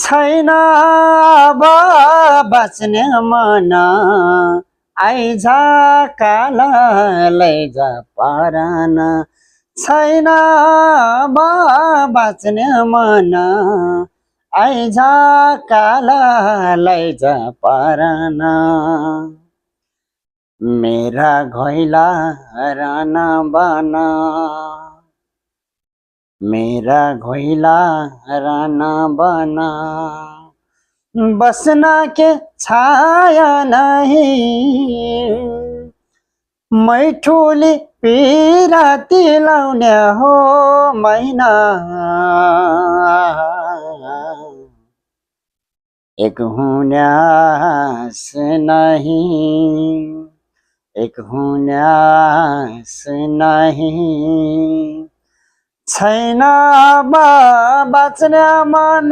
छैन अब बाँच्ने मन आइज काला लैजा परान छैन अब बाँच्ने मन आइज काला लैजा परान मेरा घोइला रान बना मेरा घोइला राना बना बसना के छाया नहीं मैठुली पिराती लाउने हो मैना एक हुन्यास नहीं एक हुन्यास नहीं छैन अब बाँच्ने मन